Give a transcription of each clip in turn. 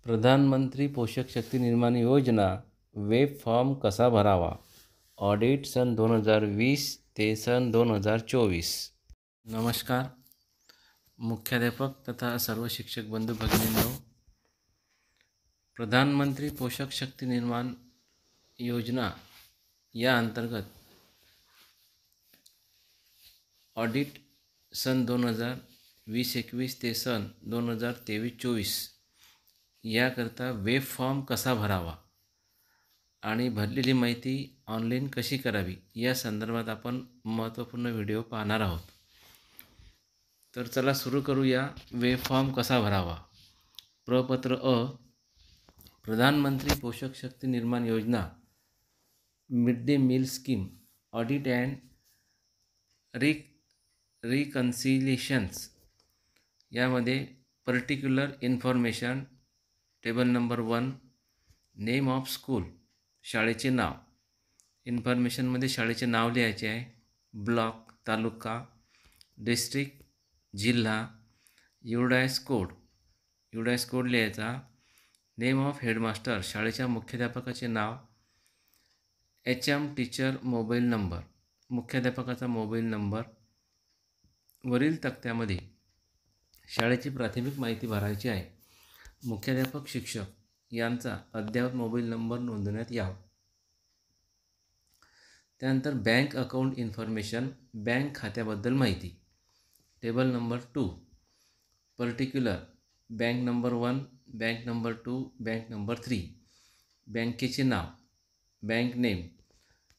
प्रधानमंत्री पोषक शक्ती निर्माण योजना वेब फॉर्म कसा भरावा? ऑडिट सन 2020 ते सन 2024. नमस्कार. मुख्याध्यापक तथा सर्व शिक्षक बंधू भगिनींनो, प्रधानमंत्री पोषक शक्ती निर्माण योजना या अंतर्गत ऑडिट सन 2020-21 ते सन 2023-24 याकरता वेब फॉर्म कसा भरावा आणि भरलेली माहिती ऑनलाईन कशी करावी या संदर्भात आपण महत्त्वपूर्ण व्हिडिओ पाहणार आहोत. तर चला सुरू करूया. वेब फॉर्म कसा भरावा. प्रपत्र अ. प्रधानमंत्री पोषक शक्ती निर्माण योजना mid day meal scheme audit and reconciliations यामध्ये particular information table number 1 name of school शाळेचे नाव. इन्फॉर्मेशनमध्ये शाळेचे नाव लिहायचे आहे. ब्लॉक, तालुका, डिस्ट्रिक्ट, जिल्हा, युडायस कोड लिहायचा. नेम ऑफ हेडमास्टर शाळेच्या मुख्याध्यापकाचे नाव. HM टीचर मोबाईल नंबर मुख्याध्यापकाचा मोबाईल नंबर. वरील तक्त्यामध्ये शाळेची प्राथमिक माहिती भरायची आहे. मुख्याध्यापक शिक्षक यांचा अद्ययावत मोबाईल नंबर नोंदवण्यात यावा. त्यानंतर बँक अकाउंट इन्फॉर्मेशन बँक खात्याबद्दल माहिती. Table number 2 particular bank number 1 bank number 2 bank number 3. बँकेचे नाव बँक नेम.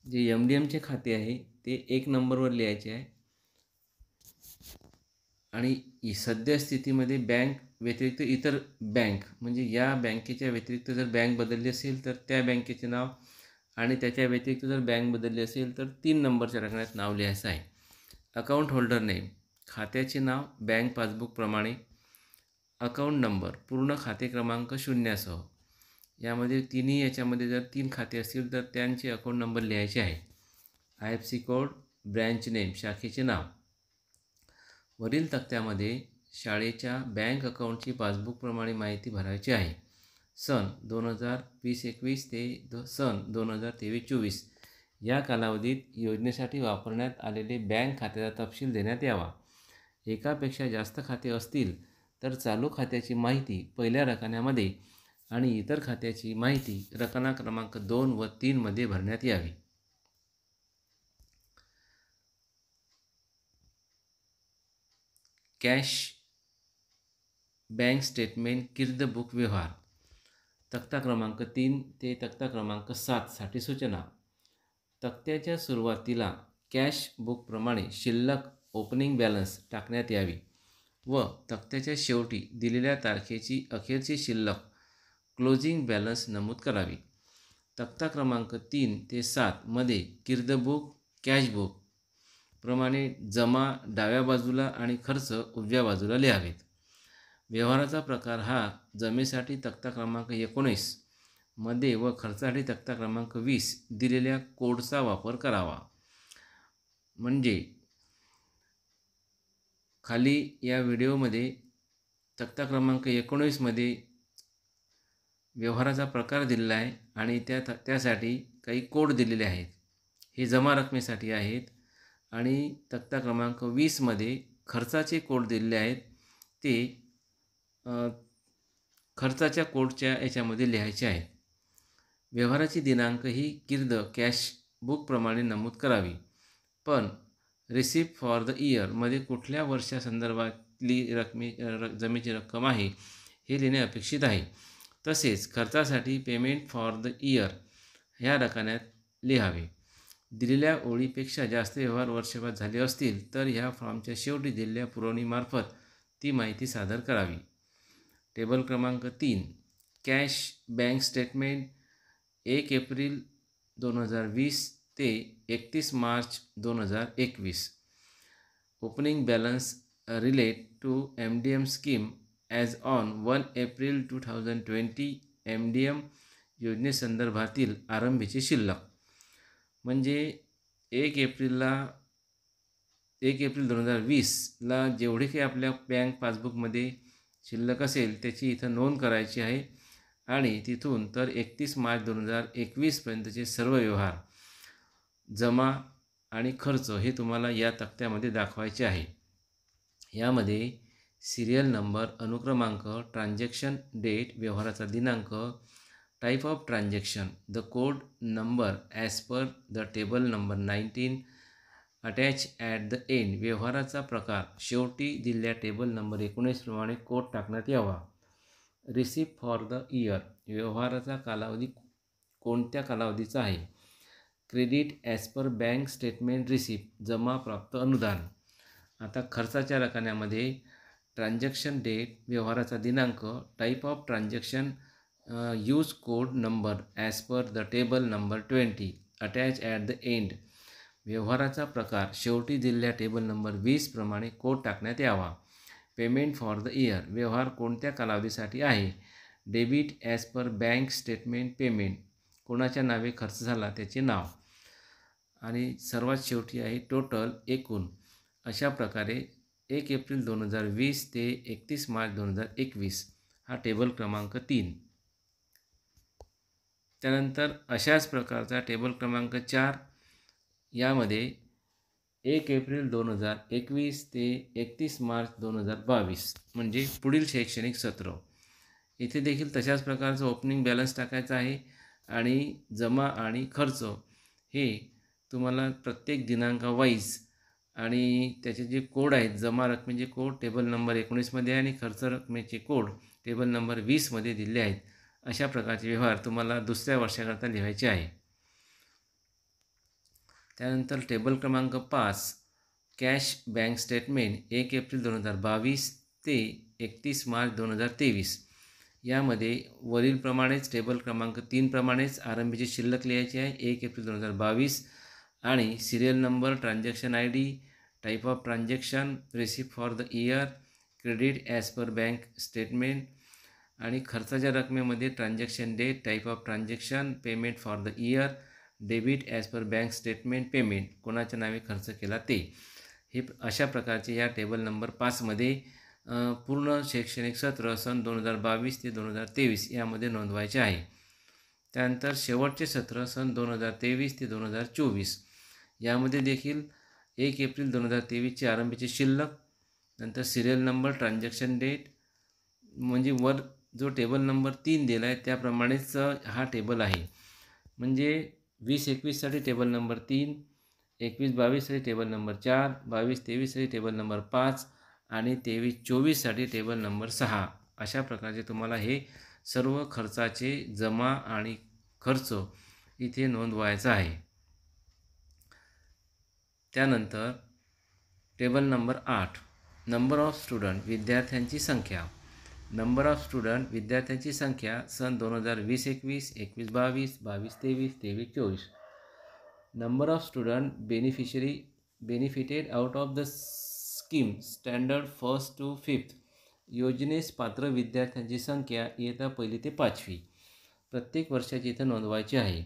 जे MDMचे खाते आहे ते 1 नंबरवर लिहायचे आहे आणि सद्यस्थितीमध्ये बँक व्यतिरिक्त इतर बँक म्हणजे या बँकेच्या व्यतिरिक्त जर बँक बदलली असेल तर त्या बँकेचे नाव आणि त्याच्या व्यतिरिक्त जर बँक बदलली असेल तर 3 नंबरच्या रकान्यात नाव लिहायचं आहे. अकाउंट होल्डर नेम खात्याचे नाव बँक पासबुकप्रमाणे. अकाउंट नंबर पूर्ण खाते क्रमांक शून्यासह. यामध्ये तिन्ही याच्यामध्ये जर 3 खाते असतील तर त्यांचे अकाउंट नंबर लिहायचे आहे. IFSC code. ब्रँच नेम शाखेचे नाव. वरील तक्त्यामध्ये शाळेच्या बँक अकाउंटची पासबुकप्रमाणे माहिती भरायची आहे. सन 2020-21 ते सन 2023-24 या कालावधीत योजनेसाठी वापरण्यात आलेले बँक खात्याचा तपशील देण्यात यावा. एकापेक्षा जास्त खाते असतील तर चालू खात्याची माहिती पहिल्या रकान्यामध्ये आणि इतर खात्याची माहिती रकाना क्रमांक 2 व 3 मध्ये भरण्यात यावी. कॅश बँक स्टेटमेंट किर्द बुक व्यवहार. तक्ता क्रमांक 3 ते तक्ता क्रमांक 7 साठी सूचना. तक्त्याच्या सुरुवातीला कॅश बुकप्रमाणे शिल्लक ओपनिंग बॅलन्स टाकण्यात यावी व तक्त्याच्या शेवटी दिलेल्या तारखेची अखेरची शिल्लक क्लोजिंग बॅलन्स नमूद करावी. तक्ता क्रमांक 3 ते 7 मध्ये किर्द बुक कॅश बुक प्रमाणे जमा डाव्या बाजूला आणि खर्च उजव्या बाजूला लिहावेत. व्यवहाराचा प्रकार हा जमेसाठी तक्ता क्रमांक 19 मध्ये व खर्चासाठी तक्ता क्रमांक 20 दिलेल्या कोडचा वापर करावा. म्हणजे खाली या व्हिडिओमध्ये तक्ता क्रमांक 19 मध्ये व्यवहाराचा प्रकार दिलेला आहे आणि त्यासाठी काही कोड दिलेले आहेत. हे जमा रकमेसाठी आहेत आणि तक्ता क्रमांक 20 मध्ये खर्चाचे कोड दिलेले आहेत. ते खर्चाच्या कोडच्या याच्यामध्ये लिहायचे आहेत. व्यवहाराची दिनांक ही किर्द कॅश बुकप्रमाणे नमूद करावी. पण रिसिप्ट फॉर द इयर मध्ये कुठल्या वर्षासंदर्भातली जमेची रक्कम आहे हे लिहिणे अपेक्षित आहे. तसेच खर्चासाठी पेमेंट फॉर द इयर ह्या रकान्यात लिहावे. दिलेल्या ओळीपेक्षा जास्त व्यवहार वर्षभरात झाले असतील तर ह्या फॉर्मच्या शेवटी दिलेल्या पुरवणीमार्फत ती माहिती सादर करावी. टेबल क्रमांक 3 कॅश बँक स्टेटमेंट 1 एप्रिल 2020 ते 31 March 2021. Opening balance relate to MDM scheme as on 1 April 2020 MDM योजनेसंदर्भातील आरंभीची शिल्लक. म्हणजे 1 एप्रिल 2020ला जेवढे काही आपल्या बँक पासबुकमध्ये शिल्लक असेल त्याची इथं नोंद करायची आहे आणि तिथून तर 31 मार्च 2021पर्यंतचे सर्व व्यवहार, जमा आणि खर्च हे तुम्हाला या तक्त्यामध्ये दाखवायचे आहे. यामध्ये सिरियल नंबर, अनुक्रमांक, ट्रान्झॅक्शन डेट, व्यवहाराचा दिनांक, type of transaction, the code number as per the table number 19 attach at the end, व्यवहाराचा प्रकार शेवटी दिलेल्या टेबल नंबर 19 प्रमाणे कोड टाकण्यात यावा. रिसिप्ट फॉर द इयर, व्यवहाराचा कालावधी कोणत्या कालावधीचा आहे. Credit as per bank statement receipt, जमा प्राप्त अनुदान. आता खर्चाच्या रकान्यामध्ये ट्रान्झॅक्शन डेट, व्यवहाराचा दिनांक, type of transaction, use code number as per the table number 20 attach at the end, व्यवहाराचा प्रकार शेवटी दिलेल्या टेबल नंबर 20 प्रमाणे कोड टाकण्यात यावा. पेमेंट फॉर द इयर, व्यवहार कोणत्या कालावधीसाठी आहे. Debit as per bank statement payment, कोणाच्या नावे खर्च झाला त्याचे नाव. आणि सर्वात शेवटी आहे टोटल, एकूण. अशा प्रकारे 1 एप्रिल 2020 ते 31 मार्च 2021 हा टेबल क्रमांक 3. त्यानंतर अशाच प्रकारचा टेबल क्रमांक 4 यामध्ये 1 एप्रिल 2021 ते 31 मार्च 2022 म्हणजे पुढील शैक्षणिक सत्र. इथे देखील तशाच प्रकारचं ओपनिंग बॅलन्स टाकायचं आहे आणि जमा आणि खर्च हे तुम्हाला प्रत्येक दिनांकावाईज आणि त्याचे जे कोड आहेत, जमा रकमेचे कोड टेबल नंबर 19मध्ये आणि खर्च रकमेचे कोड टेबल नंबर 20मध्ये दिले आहेत. अशा प्रकारचे व्यवहार तुम्हाला दुसऱ्या वर्षाकरता लिहायचे आहे. त्यानंतर टेबल क्रमांक 5 कॅश बँक स्टेटमेंट 1 एप्रिल 2022 ते 31 मार्च 2023. यामध्ये वरीलप्रमाणेच टेबल क्रमांक 3 प्रमाणेच आरंभीची शिल्लक लिहायची आहे 1 एप्रिल 2022 आणि serial number, transaction I D, type of transaction, receipt for the year, credit as per bank statement आणि खर्चाच्या रकमेमध्ये transaction date, type of transaction, payment for the year, debit as per bank statement payment, कोणाच्या नावे खर्च केला ते. हे अशा प्रकारचे या टेबल नंबर 5मध्ये पूर्ण शैक्षणिक सत्र सन 2022 ते 2023 यामध्ये नोंदवायचे आहे. त्यानंतर शेवटचे सत्र सन 2023 ते 2024 यामध्ये देखील 1 एप्रिल 2023ची आरंभीची शिल्लक, नंतर सिरियल नंबर, ट्रान्झॅक्शन डेट, म्हणजे वर जो टेबल नंबर 3 दिला आहे त्याप्रमाणेच हा टेबल आहे. म्हणजे 20-21साठी टेबल नंबर 3, 21-22साठी टेबल नंबर 4, 22-23साठी टेबल नंबर 5 आणि 23-24साठी टेबल नंबर 6. अशा प्रकारचे तुम्हाला हे सर्व खर्चाचे जमा आणि खर्च इथे नोंदवायचा आहे. त्यानंतर table number 8 number of student, विद्यार्थ्यांची संख्या. नंबर ऑफ स्टुडंट, विद्यार्थ्यांची संख्या सन 2020-21, 21-22, 22-23, 23-24. Number of student benefited out of the scheme standard 1st to 5th, योजनेस पात्र विद्यार्थ्यांची संख्या इयत्ता 1ली ते 5वी प्रत्येक वर्षाची इथं नोंदवायची आहे.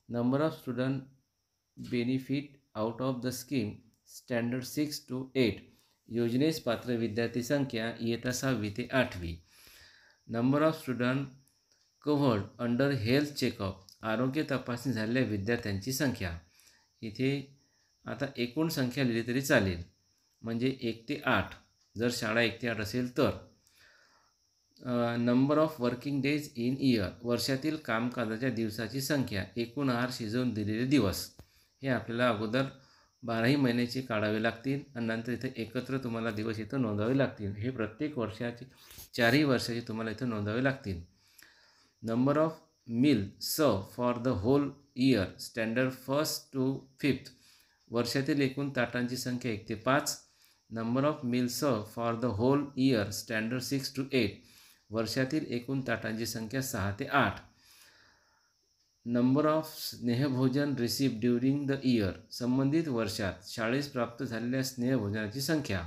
Number of student benefit out of the scheme standard 6 to 8, योजनेस पात्र विद्यार्थी संख्या इयत्ता 6वी ते 8वी. Number of student covered under health checkup, आरोग्य तपासणी झालेल्या विद्यार्थ्यांची संख्या. इथे आता एकूण संख्या लिहिली तरी चालेल, म्हणजे 1 ते 8 जर शाळा 1 ते 8 असेल तर. Number of working days in year, वर्षातील कामकाजाच्या दिवसाची संख्या, एकूण आहार शिजवून दिलेले दिवस. हे आपल्याला अगोदर 12ही महिन्याचे काढावे लागतील आणि नंतर इथे एकत्र तुम्हाला दिवस इथं नोंदवावे लागतील. हे प्रत्येक वर्षाचे 4ही वर्षाचे तुम्हाला इथं नोंदवावे लागतील. नंबर ऑफ मील सर्व for the whole year standard 1st to 5th, वर्षातील एकूण ताटांची संख्या 1 ते 5. नंबर ऑफ मील सर्व for the whole year standard 6 to 8, वर्षातील एकूण ताटांची संख्या 6 ते 8. नंबर ऑफ स्नेहभोजन रिसिव्ड ड्युरिंग द इयर, संबंधित वर्षात शाळेस प्राप्त झालेल्या स्नेहभोजनाची संख्या.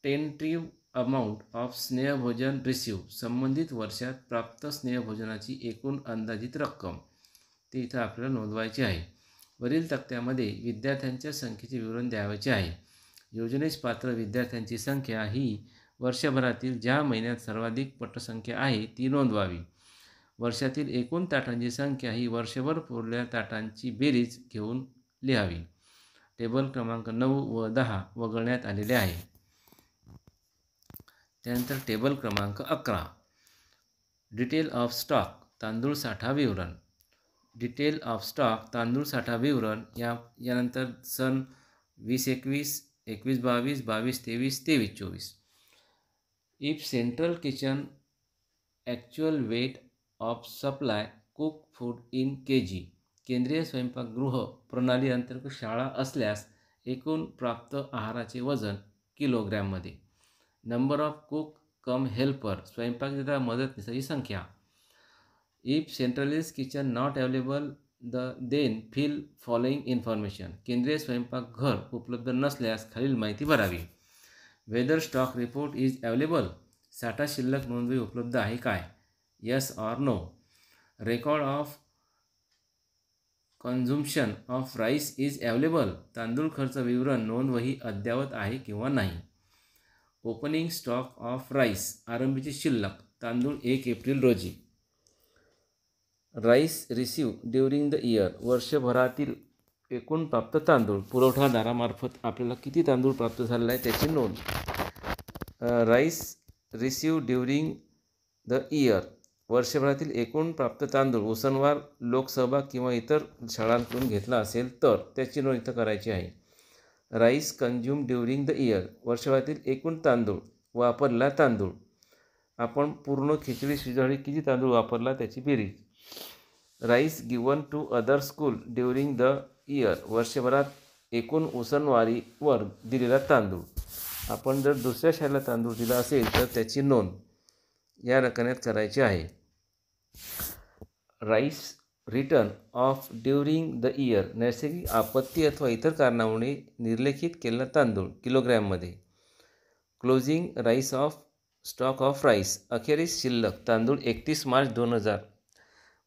टेंटेटिव्ह अमाऊंट ऑफ स्नेहभोजन रिसिव्ह, संबंधित वर्षात प्राप्त स्नेहभोजनाची एकूण अंदाजित रक्कम. ते इथं आपल्याला नोंदवायचे आहे. वरील तक्त्यामध्ये विद्यार्थ्यांच्या संख्येचे विवरण द्यावयाचे आहे. योजनेस पात्र विद्यार्थ्यांची संख्या ही वर्षभरातील ज्या महिन्यात सर्वाधिक पटसंख्या आहे ती नोंदवावी. वर्षातील एकूण ताटांची संख्या ही वर्षभर पुरलेल्या ताटांची बेरीज घेऊन लिहावी. टेबल क्रमांक 9 व 10 वगळण्यात आलेले आहे. त्यानंतर टेबल क्रमांक 11 डिटेल ऑफ स्टॉक तांदूळ साठा विवरण. डिटेल ऑफ स्टॉक तांदूळ साठा विवरण यानंतर सन 2021, 21-22, 22-23, 23-24. If central kitchen actual weight of supply cook food in kg केंद्रीय स्वयंपाकगृह प्रणाली अंतर्गत शाळा असल्यास एकूण प्राप्त आहाराचे वजन किलोग्रॅममध्ये. Number of cook cum helper स्वयंपाकघर मदतनीसाची संख्या. If centralist kitchen not available then fill following information केंद्रीय स्वयंपाकघर उपलब्ध नसल्यास खालील माहिती भरावी. Whether stock report is available साठा शिल्लक नोंदवही उपलब्ध आहे काय? Yes or no. Record of consumption of rice is available तांदूळ खर्च विवरण नोंदवही अद्ययावत आहे किंवा नाही. ओपनिंग स्टॉक ऑफ राईस आरंभीची शिल्लक तांदूळ 1 एप्रिल रोजी. Rice receive during the year वर्षभरातील एकूण प्राप्त तांदूळ पुरवठादारामार्फत आपल्याला किती तांदूळ प्राप्त झालेला आहे त्याची नोंद. Rice receive during the year वर्षभरातील एकूण प्राप्त तांदूळ उसनवार लोकसहभाग किंवा इतर शाळांकडून घेतला असेल तर त्याची नोंद इथं करायची आहे. Rice consume during the year वर्षभरातील एकूण तांदूळ वापरला तांदूळ आपण पूर्ण खिचडी शिजवली किती तांदूळ वापरला त्याची बेरीज. Rice given to other school during the year वर्षभरात एकूण उसनवारीवर दिलेला तांदूळ आपण जर दुसऱ्या शाळेला तांदूळ दिला असेल तर त्याची नोंद या रकमेत करायची आहे. Rice return of during the year नैसर्गिक आपत्ती अथवा इतर कारणामुळे निर्लेखित केलेला तांदूळ किलोग्रॅममध्ये. Closing rice of stock of rice अखेरीस शिल्लक तांदूळ 31 मार्च 2000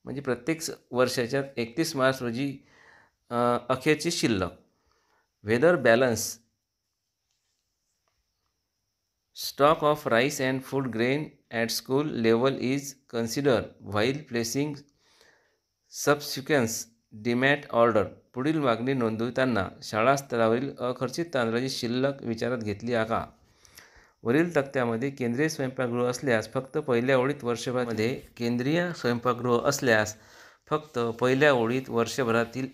म्हणजे प्रत्येक वर्षाच्या 31 मार्च रोजी अखेरची शिल्लक. Whether balance stock of rice and food grain at school level is consider while placing subsequence demand order पुढील मागणी नोंदवताना शाळा स्तरावरील अखर्चित तांदळाची शिल्लक विचारात घेतली आहे का? वरील तक्त्यामध्ये केंद्रीय स्वयंपाकगृह असल्यास फक्त पहिल्या ओळीत वर्षभरामध्ये केंद्रीय स्वयंपाकगृह असल्यास फक्त पहिल्या ओळीत वर्षभरातील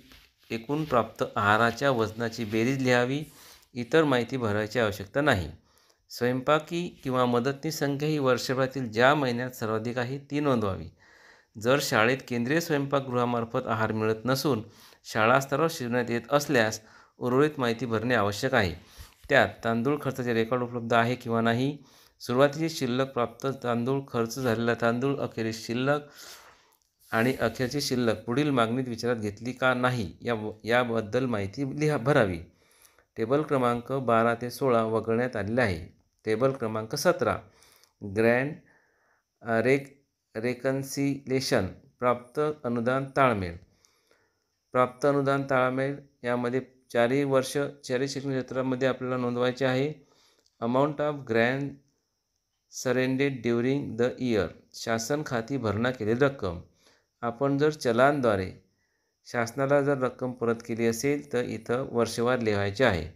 एकूण प्राप्त आहाराच्या वजनाची बेरीज लिहावी. इतर माहिती भरायची आवश्यकता नाही. स्वयंपाकी किंवा मदतनीस संख्या ही वर्षभरातील ज्या महिन्यात सर्वाधिक आहे ती नोंदवावी. जर शाळेत केंद्रीय स्वयंपाकगृहामार्फत आहार मिळत नसून शाळा स्तरावर शिजवण्यात येत असल्यास उर्वरित माहिती भरणे आवश्यक आहे. त्यात तांदूळ खर्चाचे रेकॉर्ड उपलब्ध आहे किंवा नाही, सुरुवातीची शिल्लक, प्राप्त तांदूळ, खर्च झालेला तांदूळ, अखेरीस शिल्लक आणि अखेरची शिल्लक पुढील मागणीत विचारात घेतली का नाही याबद्दल माहिती भरावी. टेबल क्रमांक 12 ते 16 वगळण्यात आलेले आहे. टेबल क्रमांक 17 ग्रँड रेकन्सिलेशन प्राप्त अनुदान ताळमेळ. प्राप्त अनुदान ताळमेळ यामध्ये चारही शैक्षणिक क्षेत्रामध्ये आपल्याला नोंदवायचे आहे. Amount of grand surrendered during the year शासन खाती भरणा केलेली रक्कम. आपण जर चलानद्वारे शासनाला जर रक्कम परत केली असेल तर इथं वर्षवार लिहायचे आहे.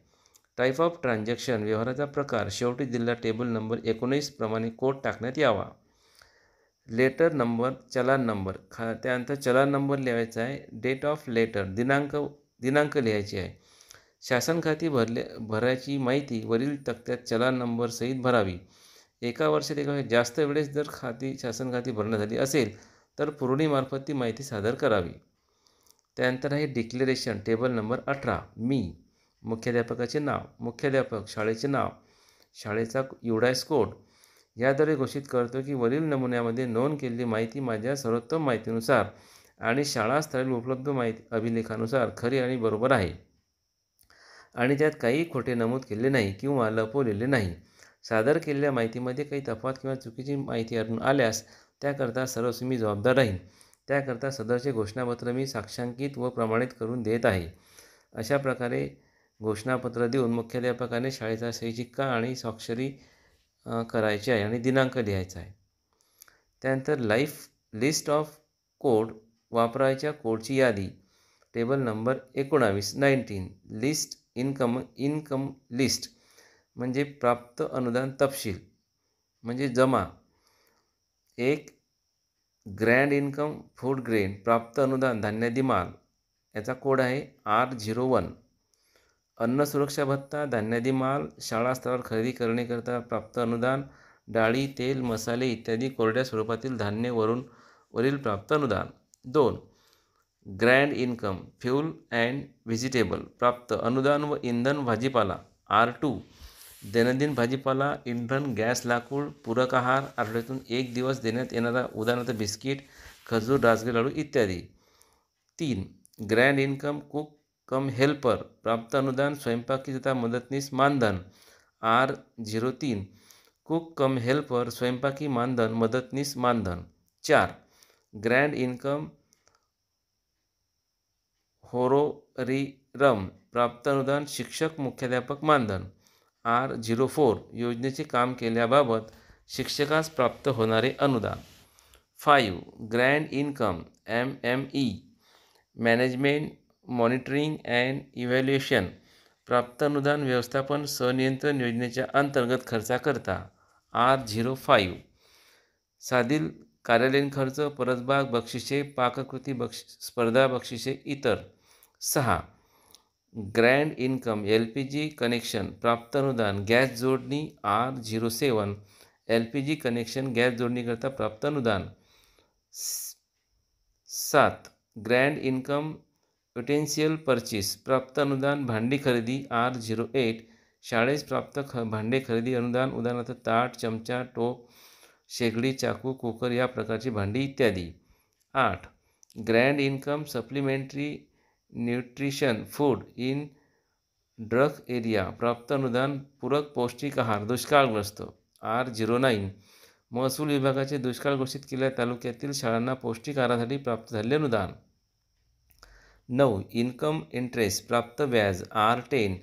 टाईप ऑफ ट्रान्झॅक्शन व्यवहाराचा प्रकार शेवटी दिलेला टेबल नंबर 19 प्रमाणे कोड टाकण्यात यावा. लेटर नंबर, चलान नंबर, त्यानंतर चलान नंबर लिहायचा आहे. डेट ऑफ लेटर दिनांक लिहायची आहे. शासन खाती भरायची माहिती वरील तक्त्यात चलान नंबर सहित भरावी. एका वर्षात एका जास्त वेळेस जर शासन खाती भरणा झाली असेल तर पुरवणीमार्फत ती माहिती सादर करावी. त्यानंतर आहे डिक्लेरेशन टेबल नंबर 18 मी. मुख्याध्यापकाचे नाव, मुख्याध्यापक, शाळेचे नाव, शाळेचा युडायस कोड याद्वारे घोषित करतो की वरील नमुन्यामध्ये नोंद केलेली माहिती माझ्या सर्वोत्तम माहितीनुसार आणि शाळा स्तरावरील उपलब्ध माहिती अभिलेखानुसार खरी आणि बरोबर आहे आणि त्यात काही खोटे नमूद केलेले नाही किंवा लपवलेले नाही. सादर केलेल्या माहितीमध्ये काही तफावत किंवा चुकीची माहिती आढळून आल्यास त्याकरता सर्वस्वी मी जबाबदार राहीन. त्याकरता सदरचे घोषणापत्र मी साक्षांकित व प्रमाणित करून देत आहे. अशा प्रकारे घोषणापत्र देऊन मुख्याध्यापकाने शाळेचा सही शिक्का आणि स्वाक्षरी करायची आहे आणि दिनांक लिहायचा आहे. त्यानंतर लिस्ट ऑफ कोड, वापरायच्या कोडची यादी. Table number 19 list income list म्हणजे प्राप्त अनुदान तपशील म्हणजे जमा. एक ग्रँड इन्कम फूड ग्रेन, प्राप्त अनुदान धान्यादी माल, याचा कोड आहे R01. अन्न सुरक्षा भत्ता धान्यादी माल, शाळा स्तरावर खरेदी करण्याकरता प्राप्त अनुदान, डाळी, तेल, मसाले इत्यादी कोरड्या स्वरूपातील धान्य वरील प्राप्त अनुदान. 2 grand income fuel and vegetable, प्राप्त अनुदान व इंधन भाजीपाला, R2. दैनंदिन भाजीपाला, इंधन, गॅस, लाकूड, पूरक आहार, आठवड्यातून 1 दिवस देण्यात येणारा, उदाहरणार्थ बिस्किट, खजूर, राजगिरा लाडू इत्यादी. 3 grand income cook cum helper, प्राप्त अनुदान स्वयंपाकी तथा मदतनीस मानधन, R03. कुक कम हेल्पर, स्वयंपाकी मानधन, मदतनीस मानधन. 4 ग्रँड इन्कम होरोरिरम, प्राप्त अनुदान शिक्षक मुख्याध्यापक मानधन, R04. योजनेचे काम केल्याबाबत शिक्षकास प्राप्त होणारे अनुदान. 5 grand income MME, management monitoring and evaluation, प्राप्त अनुदान व्यवस्थापन संनियंत्रण योजनेच्या अंतर्गत खर्चाकरता, R05. साधील कार्यालयीन खर्च, परसबाग, बक्षिसे, पाककृती स्पर्धा बक्षिसे इतर. 6 ग्रँड इन्कम LPG कनेक्शन, प्राप्त अनुदान गॅस जोडणी, R07. LPG कनेक्शन गॅस जोडणीकरता प्राप्त अनुदान. 7 ग्रँड इन्कम युटेन्शियल परचेस, प्राप्त अनुदान भांडी खरेदी, R08. शाळेस प्राप्त भांडे खरेदी अनुदान, उदाहरणार्थ ताट, चमचा, टोप, शेगडी, चाकू, कुकर या प्रकारची भांडी इत्यादी. 8 grand income supplementary nutrition food in drug area, प्राप्त अनुदान पूरक पौष्टिक आहार दुष्काळग्रस्त, R09. महसूल विभागाचे दुष्काळ घोषित केलेल्या तालुक्यातील शाळांना पौष्टिक आहारासाठी प्राप्त झालेले अनुदान. 9 इन्कम इंटरेस्ट, प्राप्त व्याज, R10.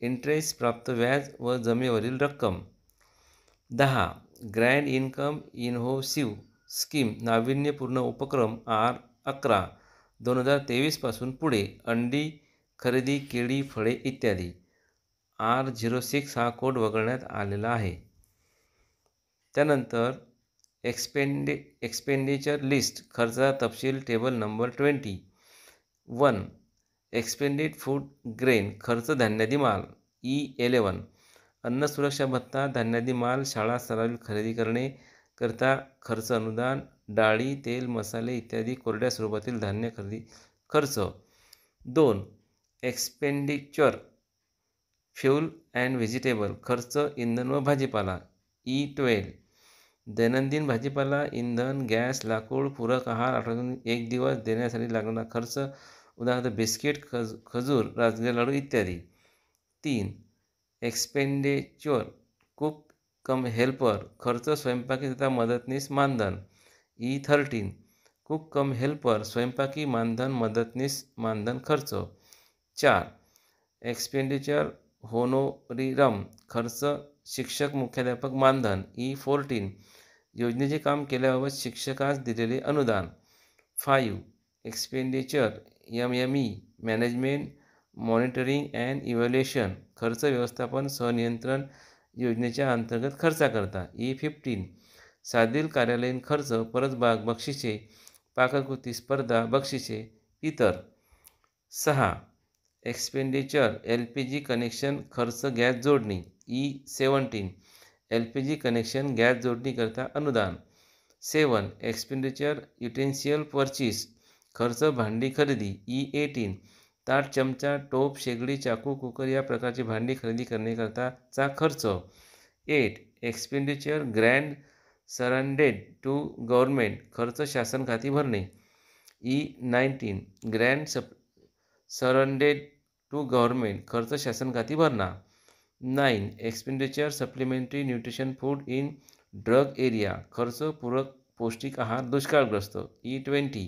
इंटरेस्ट, प्राप्त व्याज व जमेवरील रक्कम. 10 ग्रँड इन्कम इनोव्हेटिव्ह स्कीम, नाविन्यपूर्ण उपक्रम, R11. 2023 पासून पुढे अंडी खरेदी, केळी, फळे इत्यादी, R06. हा कोड वगळण्यात आलेला आहे. त्यानंतर एक्सपेंडिचर लिस्ट, खर्चाचा तपशील, table number 20. 1 expanded food grain, खर्च धान्यादी माल, E11. अन्न सुरक्षा भत्ता धान्यादी माल, शाळा स्तरावरील खरेदी करणे करता खर्च अनुदान, डाळी, तेल, मसाले इत्यादी कोरड्या स्वरूपातील धान्य खरेदी खर्च. 2 एक्सपेंडिचर फ्यूल अँड व्हेजिटेबल, खर्च इंधन व भाजीपाला, E12. दैनंदिन भाजीपाला, इंधन, गॅस, लाकूड, पूरक आहार, आठवड्यातून 1 दिवस देण्यासाठी लागणारा खर्च, उदाहरणार्थ बिस्किट, खजूर, राजगिरा लाडू इत्यादी. 3 एक्सपेंडिचर कुक कम हेल्पर, खर्च स्वयंपाकी तथा मदतनीस मानधन, E13. कुक कम हेल्पर, स्वयंपाकी मानधन, मदतनीस मानधन खर्च. 4 एक्सपेंडिचर होनोरिरम, खर्च शिक्षक मुख्याध्यापक मानधन, E14. योजनेचे काम केल्याबाबत शिक्षकास दिलेले अनुदान. 5 expenditure MME, management monitoring and evaluation, खर्च व्यवस्थापन सहनियंत्रण योजनेच्या अंतर्गत खर्चाकरता, E15. साधील कार्यालयीन खर्च, परसबाग, बक्षिसे, पाककृती स्पर्धा बक्षिसे इतर. 6 एक्सपेंडिचर LPG कनेक्शन, खर्च गॅस जोडणी, E17. LPG कनेक्शन गॅस जोडणीकरता अनुदान. 7 एक्सपेंडिचर युटेन्शियल परचेस, खर्च भांडी खरेदी, E18. ताट, चमचा, टोप, शेगडी, चाकू, कुकर या प्रकारची भांडी खरेदी करण्याकरताचा खर्च. 8 expenditure grant surrendered to government, खर्च शासन खाती भरणे, E19. Grant surrendered to government, खर्च शासन खाती भरणा. 9 expenditure supplementary nutrition food in drug area, खर्च पूरक पौष्टिक आहार दुष्काळग्रस्त, E20.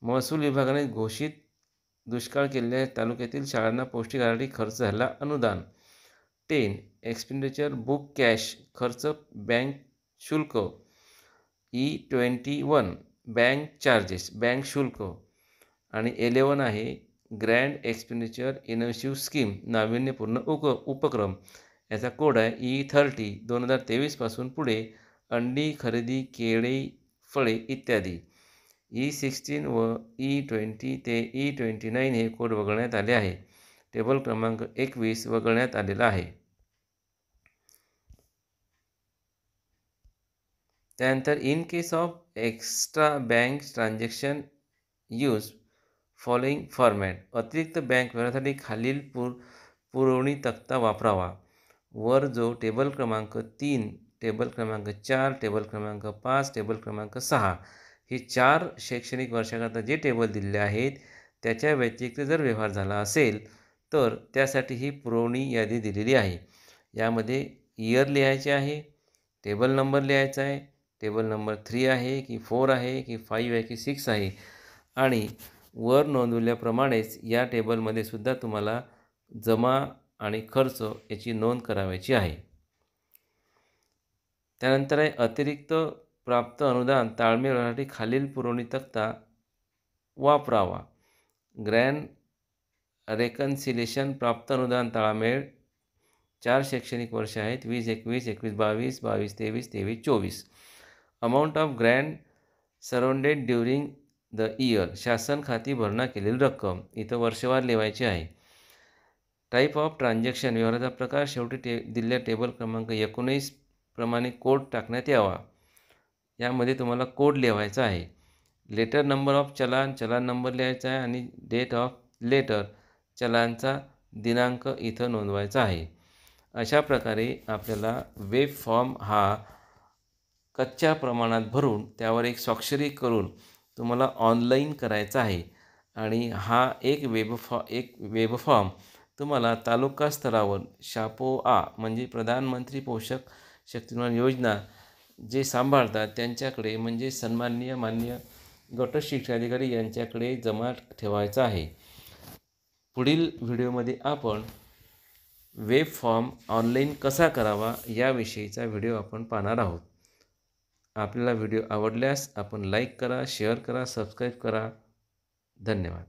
महसूल विभागाने घोषित दुष्काळ केलेल्या तालुक्यातील शाळांना पौष्टिक आहारासाठी खर्च झालेला अनुदान. 10 एक्सपेंडिचर बुक कॅश खर्च बँक शुल्क. E21 बँक चार्जेस बँक शुल्क. आणि 11 आहे ग्रँड एक्सपेंडिचर इनोव्हेटिव्ह स्कीम नाविन्यपूर्ण उपक्रम. याचा कोड आहे E30. 2023 पासून पुढे अंडी, खरेदी, केळी, फळे इत्यादी. E16 व E20 ते E29 हे कोड वगळण्यात आले आहे. टेबल क्रमांक 21 वगळण्यात आलेला आहे. त्यानंतर in case of extra bank transaction use following format. अतिरिक्त बँक व्यवहारासाठी खालील पुरवणी तक्ता वापरावा. वर जो टेबल क्रमांक 3, टेबल क्रमांक 4, टेबल क्रमांक 5, टेबल क्रमांक 6 हे 4 शैक्षणिक वर्षाकरता जे टेबल दिलेले आहेत त्याच्या व्यतिरिक्त जर व्यवहार झाला असेल तर त्यासाठी ही पुरवणी यादी दिलेली आहे. यामध्ये इयर लिहायचे आहे, टेबल नंबर लिहायचा आहे, टेबल नंबर 3 आहे की 4 आहे की 5 आहे की 6 आहे आणि वर नोंदवल्याप्रमाणेच या टेबलमध्ये सुद्धा तुम्हाला जमा आणि खर्च याची नोंद करावयाची आहे. त्यानंतर आहे अतिरिक्त प्राप्त अनुदान ताळमेळ होण्यासाठी खालील पुरवणी तक्ता वापरावा. ग्रँड रेकन्सिलेशन प्राप्त अनुदान ताळमेळ 4 शैक्षणिक वर्ष आहेत 2021, 21, 22, 23, 24. Amount of grand surrounded during the year शासन खाती भरणा केलेली रक्कम इथं वर्षवार लिहायची आहे. टाईप ऑफ ट्रान्झॅक्शन व्यवहाराचा प्रकार शेवटी दिलेल्या टेबल क्रमांक 19 प्रमाणे कोड टाकण्यात यावा. यामध्ये तुम्हाला कोड लिहायचा आहे. Letter number of challan number लिहायचा आहे आणि डेट ऑफ लेटर चलानचा दिनांक इथं नोंदवायचा आहे. अशा प्रकारे आपल्याला वेब फॉर्म हा कच्च्या प्रमाणात भरून त्यावर एक स्वाक्षरी करून तुम्हाला ऑनलाईन करायचा आहे आणि हा एक वेब फॉर्म तुम्हाला तालुका स्तरावर शापोआ म्हणजे प्रधानमंत्री पोषक शक्तिमान योजना जे सांभाळतात त्यांच्याकडे म्हणजे मान्य गट शिक्षणाधिकारी यांच्याकडे जमा ठेवायचा आहे. पुढील व्हिडिओमध्ये आपण वेब फॉर्म ऑनलाईन कसा करावा याविषयीचा व्हिडिओ आपण पाहणार आहोत. आपल्याला व्हिडिओ आवडल्यास आपण लाईक करा, शेअर करा, सबस्क्राईब करा. धन्यवाद.